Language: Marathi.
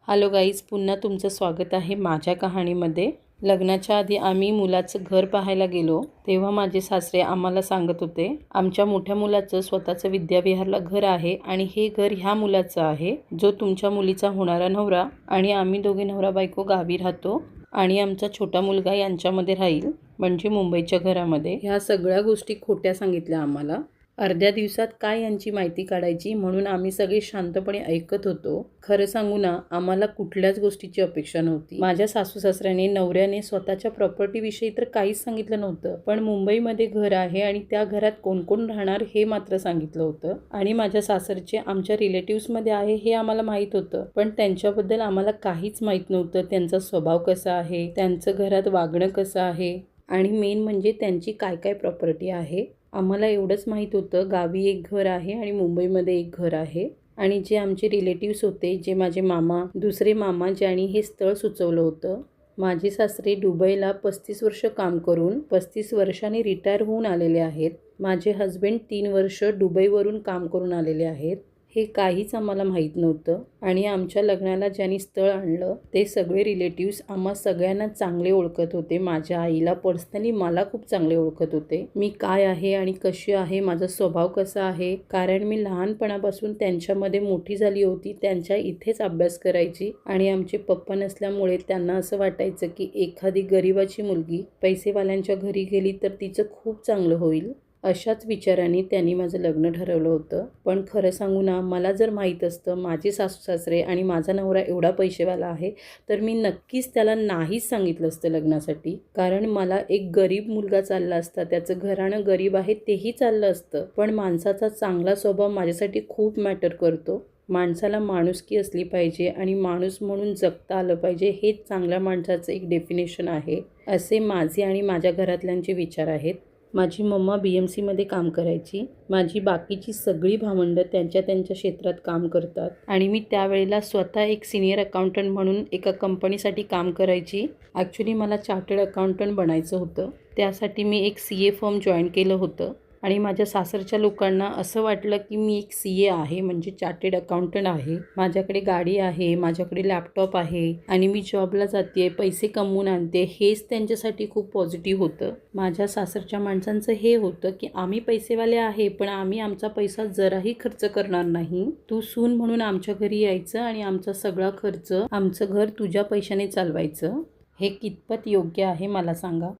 हॅलो गाईज, पुन्हा तुमचं स्वागत आहे माझ्या कहाणीमध्ये। लग्नाच्या आधी आम्ही मुलाचं घर पाहायला गेलो तेव्हा माझे सासरे आम्हाला सांगत होते, आमच्या मोठ्या मुलाचं स्वतःचं विद्याविहारला घर आहे आणि हे घर ह्या मुलाचं आहे, जो तुमच्या मुलीचा होणारा नवरा, आणि आम्ही दोघे नवरा बायको गावी राहतो आणि आमचा छोटा मुलगा यांच्यामध्ये राहील, म्हणजे मुंबईच्या घरामध्ये। ह्या सगळ्या गोष्टी खोट्या सांगितल्या आम्हाला। अर्ध्या दिवसात काय यांची माहिती काढायची म्हणून आम्ही सगळे शांतपणे ऐकत होतो। खरं सांगू ना, आम्हाला कुठल्याच गोष्टीची अपेक्षा नव्हती। माझ्या सासू सासऱ्याने नवऱ्याने स्वतःच्या प्रॉपर्टी विषयी तर काहीच सांगितलं नव्हतं, पण मुंबईमध्ये घर आहे आणि त्या घरात कोण कोण राहणार हे मात्र सांगितलं होतं। आणि माझ्या सासरचे आमच्या रिलेटिव्समध्ये आहे हे आम्हाला माहीत होतं, पण त्यांच्याबद्दल आम्हाला काहीच माहीत नव्हतं। त्यांचा स्वभाव कसा आहे, त्यांचं घरात वागणं कसं आहे, आणि मेन म्हणजे त्यांची काय काय प्रॉपर्टी आहे। आम्हाला एवढंच माहीत होतं, गावी एक घर आहे आणि मुंबईमध्ये एक घर आहे। आणि जे आमचे रिलेटिव्स होते, जे माझे मामा, दुसरे मामा, ज्यांनी हे स्थळ सुचवलं होतं, माझे सासरे दुबईला 35 वर्ष काम करून 35 वर्षांनी रिटायर होऊन आलेले आहेत। माझे हस्बंड 3 वर्ष दुबईवरून काम करून आलेले आहेत। हे काहीच आम्हाला माहीत नव्हतं। आणि आमच्या लग्नाला ज्यांनी स्थळ आणलं ते सगळे रिलेटिव्स आम्हा सगळ्यांना चांगले ओळखत होते। माझ्या आईला पर्सनली मला खूप चांगले ओळखत होते, मी काय आहे आणि कशी आहे, माझा स्वभाव कसा आहे, कारण मी लहानपणापासून त्यांच्यामध्ये मोठी झाली होती, त्यांच्या इथेच अभ्यास करायची। आणि आमचे पप्पा नसल्यामुळे त्यांना असं वाटायचं की एखादी गरिबाची मुलगी पैसेवाल्यांच्या घरी गेली तर तिचं खूप चांगलं होईल, अशाच विचारांनी त्यांनी माझं लग्न ठरवलं होतं। पण खरं सांगू ना, मला जर माहीत असतं माझे सासू सासरे आणि माझा नवरा एवढा पैसेवाला आहे तर मी नक्कीच त्याला नाहीच सांगितलं असतं लग्नासाठी, कारण मला एक गरीब मुलगा चालला असता, त्याचं घराणं गरीब आहे तेही चाललं असतं। पण माणसाचा चांगला स्वभाव माझ्यासाठी खूप मॅटर करतो। माणसाला माणुसकी असली पाहिजे आणि माणूस म्हणून जगता आलं पाहिजे, हेच चांगल्या माणसाचं एक डेफिनेशन आहे, असे माझे आणि माझ्या घरातल्यांचे विचार आहेत। माझी मम्मा BMC मध्ये काम करायची, माझी बाकीची सगळी भावंडं त्यांच्या त्यांच्या क्षेत्रात काम करतात, आणि मी त्यावेळेला स्वतः एक सिनियर अकाउंटंट म्हणून एका कंपनीसाठी काम करायची। ॲक्च्युली मला चार्टर्ड अकाउंटंट बनायचं होतं, त्यासाठी मी एक CA फर्म जॉईन केलं होतं। आणि माझ्या सासरच्या लोकांना असं वाटलं की मी एक CA आहे, म्हणजे चार्टर्ड अकाउंटंट आहे, माझ्याकडे गाडी आहे, माझ्याकडे लॅपटॉप आहे आणि मी जॉबला जाते, पैसे कमवून आणते, हेच त्यांच्यासाठी खूप पॉझिटिव्ह होतं। माझ्या सासरच्या माणसांचं हे होतं की आम्ही पैसेवाले आहे, पण आम्ही आमचा पैसा जराही खर्च करणार नाही, तू सून म्हणून आमच्या घरी यायचं आणि आमचा सगळा खर्च, आमचं घर तुझ्या पैशाने चालवायचं। हे कितपत योग्य आहे मला सांगा।